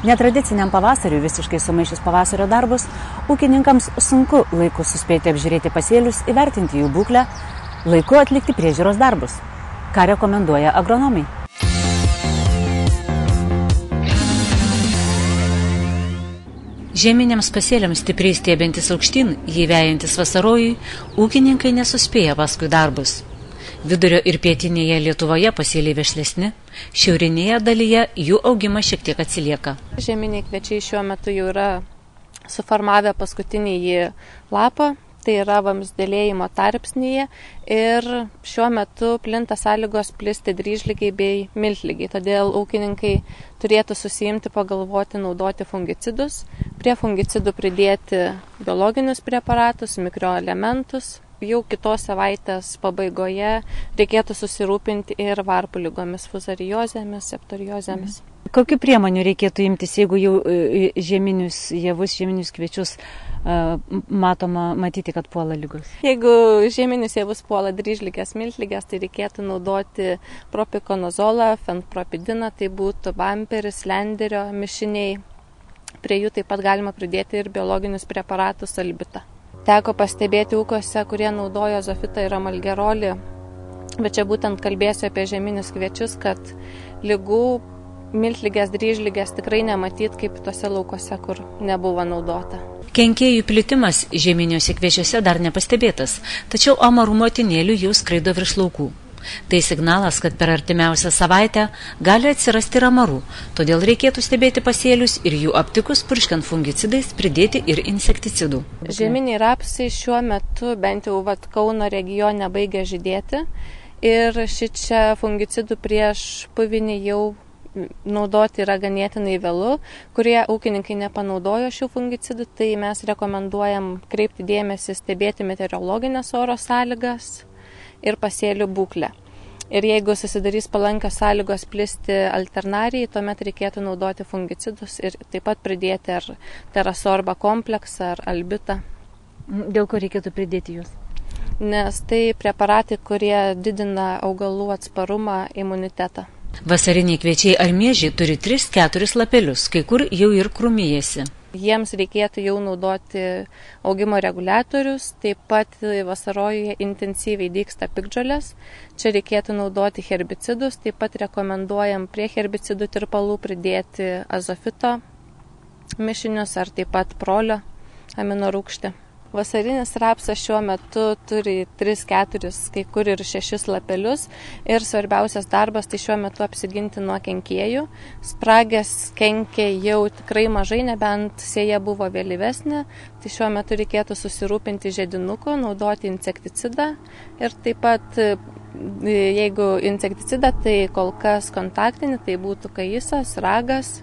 Netradiciniam pavasariui visiškai sumaišius pavasario darbus, ūkininkams sunku laiku suspėti apžiūrėti pasėlius, įvertinti jų būklę, laiku atlikti priežiūros darbus. Ką rekomenduoja agronomai? Žieminiams pasėliams stipriai stiebiantis aukštyn, jį vejantis vasarojui, ūkininkai nesuspėja paskui darbus. Vidurio ir pietinėje Lietuvoje pasėliai vešlesni, šiaurinėje dalyje jų augimas šiek tiek atsilieka. Žieminiai kviečiai šiuo metu jau yra suformavę paskutinį lapą, tai yra vamsdėlėjimo tarpsnyje ir šiuo metu plinta sąlygos plisti dryžlygiai bei miltlygiai. Todėl ūkininkai turėtų susiimti pagalvoti naudoti fungicidus, prie fungicidų pridėti biologinius preparatus, mikroelementus. Jau kitos savaitės pabaigoje reikėtų susirūpinti ir varpų lygomis, fuzariozėmis, septoriozėmis. Kokių priemonių reikėtų imtis, jeigu jau žieminius javus, žieminius kviečius matyti, kad puola lygos? Jeigu žieminius javus puola dryžligės, miltlygės, tai reikėtų naudoti propikonozolą, fenpropidiną, tai būtų bamperis, lenderio mišiniai. Prie jų taip pat galima pridėti ir biologinius preparatus albitą. Teko pastebėti ūkiuose, kurie naudojo azofitą ir amalgerolį, bet čia būtent kalbėsiu apie žieminius kviečius, kad ligų miltlygės, dryžligės tikrai nematyt kaip tose laukose, kur nebuvo naudota. Kenkėjų plitimas žieminiuose kviečiuose dar nepastebėtas, tačiau amarų motinėlių jau skraido virš laukų. Tai signalas, kad per artimiausią savaitę gali atsirasti ir amarų, todėl reikėtų stebėti pasėlius ir jų aptikus purškiant fungicidais pridėti ir insekticidų. Žieminiai rapsai šiuo metu bent jau Kauno regione baigia žydėti ir šičia fungicidų prieš puvinį jau naudoti yra ganėtinai vėlu, kurie ūkininkai nepanaudojo šių fungicidų, tai mes rekomenduojam kreipti dėmesį stebėti meteorologinės oro sąlygas ir pasėlių būklę. Ir jeigu susidarys palankios sąlygos plisti alternarijai, tuomet reikėtų naudoti fungicidus ir taip pat pridėti ar terasorba kompleksą ar albitą. Dėl ko reikėtų pridėti juos? Nes tai preparatai, kurie didina augalų atsparumą, imunitetą. Vasariniai kviečiai ar miežiai turi 3-4 lapelius, kai kur jau ir krūmijasi. Jiems reikėtų jau naudoti augimo reguliatorius, taip pat vasarojuje intensyviai dygsta piktžolės. Čia reikėtų naudoti herbicidus, taip pat rekomenduojam prie herbicidų tirpalų pridėti azofito mišinius ar taip pat prolio aminorūgštį. Vasarinis rapsas šiuo metu turi 3-4, kai kur ir 6 lapelius ir svarbiausias darbas tai šiuo metu apsiginti nuo kenkėjų. Spragės kenkia jau tikrai mažai, nebent sėja buvo vėlyvesnė, tai šiuo metu reikėtų susirūpinti žiedinuku, naudoti insekticidą ir taip pat jeigu insekticidą, tai kol kas kontaktinį, tai būtų kaisas, ragas,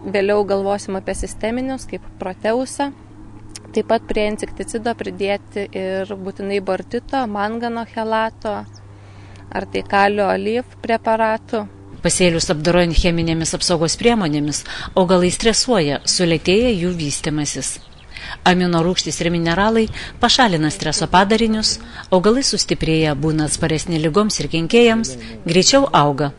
vėliau galvosim apie sisteminius kaip proteusą. Taip pat prie insekticido pridėti ir būtinai bortito, mangano chelato ar tai kalio alyv preparatų. Pasėlius apdorojant cheminėmis apsaugos priemonėmis, augalai stresuoja, sulėtėja jų vystymasis. Aminorūgštys ir mineralai pašalina streso padarinius, augalai sustiprėja, būna atsparesni ligoms ir kenkėjams, greičiau auga.